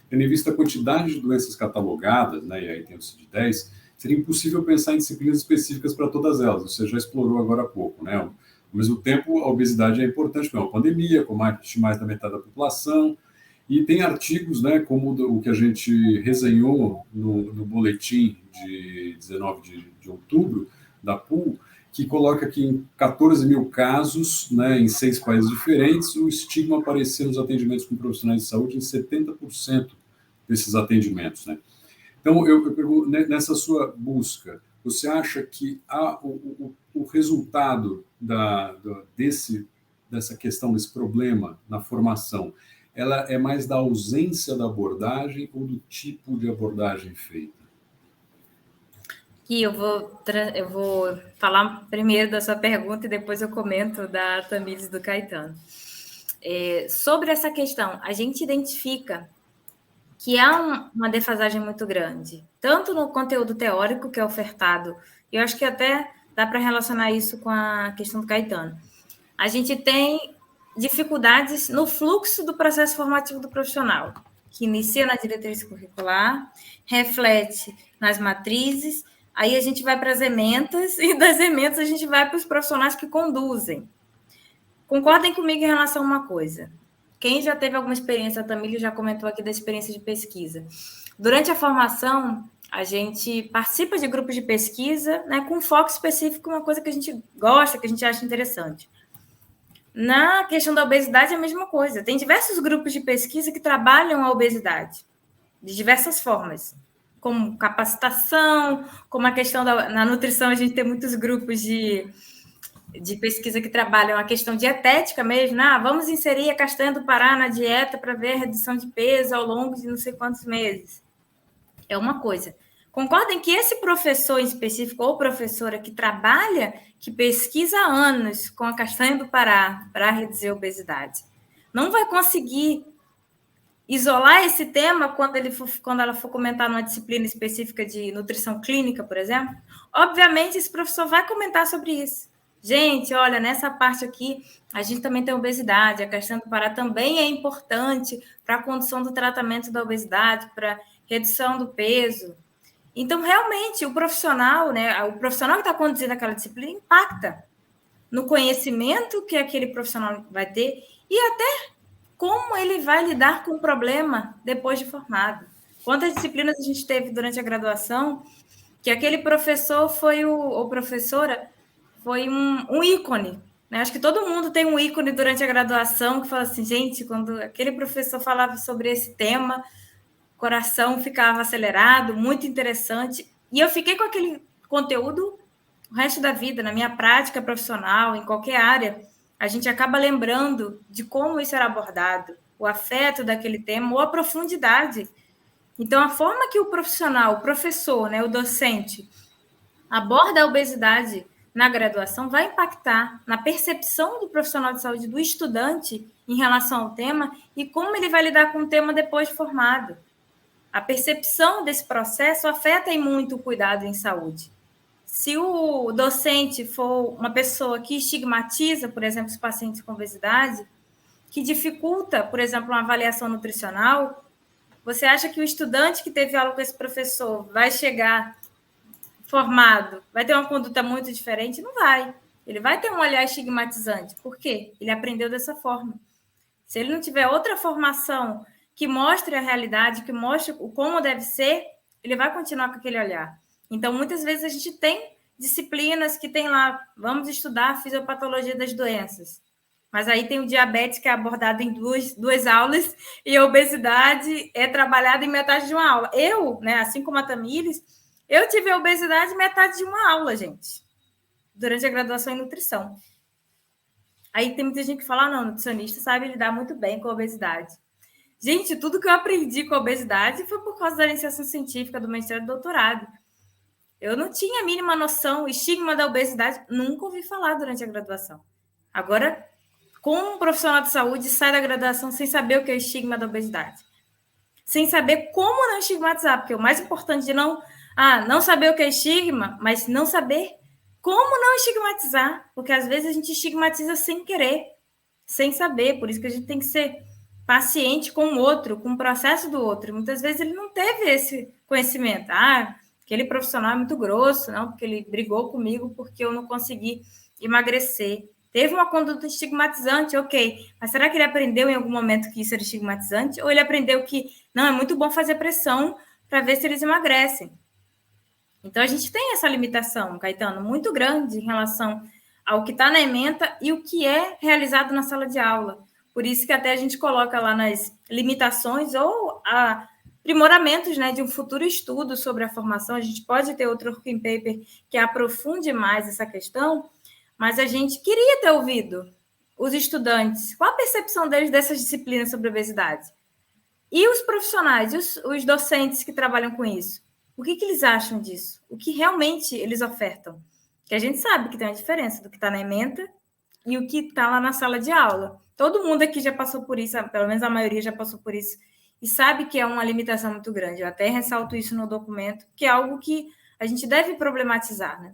tendo em vista a quantidade de doenças catalogadas, né, e aí tem o CID-10, seria impossível pensar em disciplinas específicas para todas elas, você já explorou agora há pouco, né? Ao mesmo tempo, a obesidade é importante, porque é uma pandemia, combate mais da metade da população, e tem artigos, né, como o que a gente resenhou no boletim de 19 de outubro, da PUL, que coloca que em 14 mil casos, né, em 6 países diferentes, o estigma aparecia nos atendimentos com profissionais de saúde em 70% desses atendimentos, né? Então, eu pergunto, nessa sua busca, você acha que o resultado dessa questão, desse problema na formação, ela é mais da ausência da abordagem ou do tipo de abordagem feita? E eu vou falar primeiro da sua pergunta e depois eu comento da Tamires e do Caetano. Sobre essa questão, a gente identifica que há uma defasagem muito grande, tanto no conteúdo teórico que é ofertado, e eu acho que até dá para relacionar isso com a questão do Caetano. A gente tem dificuldades no fluxo do processo formativo do profissional, que inicia na diretriz curricular, reflete nas matrizes, aí a gente vai para as ementas, e das ementas a gente vai para os profissionais que conduzem. Concordem comigo em relação a uma coisa. Quem já teve alguma experiência, a Tamília já comentou aqui da experiência de pesquisa. Durante a formação, a gente participa de grupos de pesquisa, né, com foco específico em uma coisa que a gente gosta, que a gente acha interessante. Na questão da obesidade é a mesma coisa. Tem diversos grupos de pesquisa que trabalham a obesidade, de diversas formas, como capacitação, como a questão na nutrição, a gente tem muitos grupos de pesquisa que trabalham a questão dietética mesmo, né? Vamos inserir a castanha do Pará na dieta para ver a redução de peso ao longo de não sei quantos meses. É uma coisa. Concordem que esse professor em específico, ou professora que trabalha, que pesquisa há anos com a castanha do Pará para reduzir a obesidade, não vai conseguir isolar esse tema quando ela for comentar numa disciplina específica de nutrição clínica, por exemplo? Obviamente, esse professor vai comentar sobre isso. Gente, olha, nessa parte aqui, a gente também tem obesidade, a castanha do Pará também é importante para a condução do tratamento da obesidade, para redução do peso. Então, realmente, o profissional, né, o profissional que está conduzindo aquela disciplina impacta no conhecimento que aquele profissional vai ter e até como ele vai lidar com o problema depois de formado. Quantas disciplinas a gente teve durante a graduação que aquele professor foi ou professora foi um ícone, né? Acho que todo mundo tem um ícone durante a graduação que fala assim, gente, quando aquele professor falava sobre esse tema, o coração ficava acelerado, muito interessante. E eu fiquei com aquele conteúdo o resto da vida, na minha prática profissional, em qualquer área, a gente acaba lembrando de como isso era abordado, o afeto daquele tema ou a profundidade. Então, a forma que o profissional, o professor, né, o docente, aborda a obesidade na graduação vai impactar na percepção do profissional de saúde, do estudante, em relação ao tema e como ele vai lidar com o tema depois de formado. A percepção desse processo afeta muito o cuidado em saúde. Se o docente for uma pessoa que estigmatiza, por exemplo, os pacientes com obesidade, que dificulta, por exemplo, uma avaliação nutricional, você acha que o estudante que teve aula com esse professor vai chegar formado, vai ter uma conduta muito diferente? Não vai. Ele vai ter um olhar estigmatizante. Por quê? Ele aprendeu dessa forma. Se ele não tiver outra formação que mostre a realidade, que mostre como deve ser, ele vai continuar com aquele olhar. Então, muitas vezes a gente tem disciplinas que tem lá, vamos estudar a fisiopatologia das doenças. Mas aí tem o diabetes, que é abordado em duas aulas, e a obesidade é trabalhada em metade de uma aula. Eu, né, assim como a Tamires, eu tive a obesidade em metade de uma aula, gente, durante a graduação em nutrição. Aí tem muita gente que fala, não, nutricionista sabe lidar muito bem com a obesidade. Gente, tudo que eu aprendi com a obesidade foi por causa da iniciação científica do mestrado e do doutorado. Eu não tinha a mínima noção, o estigma da obesidade, nunca ouvi falar durante a graduação. Agora, como um profissional de saúde sai da graduação sem saber o que é o estigma da obesidade? Sem saber como não estigmatizar, porque o mais importante de não saber o que é estigma, mas não saber como não estigmatizar, porque às vezes a gente estigmatiza sem querer, sem saber, por isso que a gente tem que ser paciente com o outro, com o processo do outro. Muitas vezes ele não teve esse conhecimento. Aquele profissional é muito grosso, não, porque ele brigou comigo porque eu não consegui emagrecer. Teve uma conduta estigmatizante, ok. Mas será que ele aprendeu em algum momento que isso era estigmatizante? Ou ele aprendeu que, não, é muito bom fazer pressão para ver se eles emagrecem? Então, a gente tem essa limitação, Caetano, muito grande em relação ao que está na ementa e o que é realizado na sala de aula. Por isso que até a gente coloca lá nas limitações ou aprimoramentos, né, de um futuro estudo sobre a formação. A gente pode ter outro working paper que aprofunde mais essa questão, mas a gente queria ter ouvido os estudantes, qual a percepção deles dessas disciplinas sobre obesidade? E os profissionais, os docentes que trabalham com isso, o que eles acham disso? O que realmente eles ofertam? Que a gente sabe que tem uma diferença do que está na ementa e o que está lá na sala de aula. Todo mundo aqui já passou por isso, pelo menos a maioria já passou por isso, e sabe que é uma limitação muito grande. Eu até ressalto isso no documento, que é algo que a gente deve problematizar, né?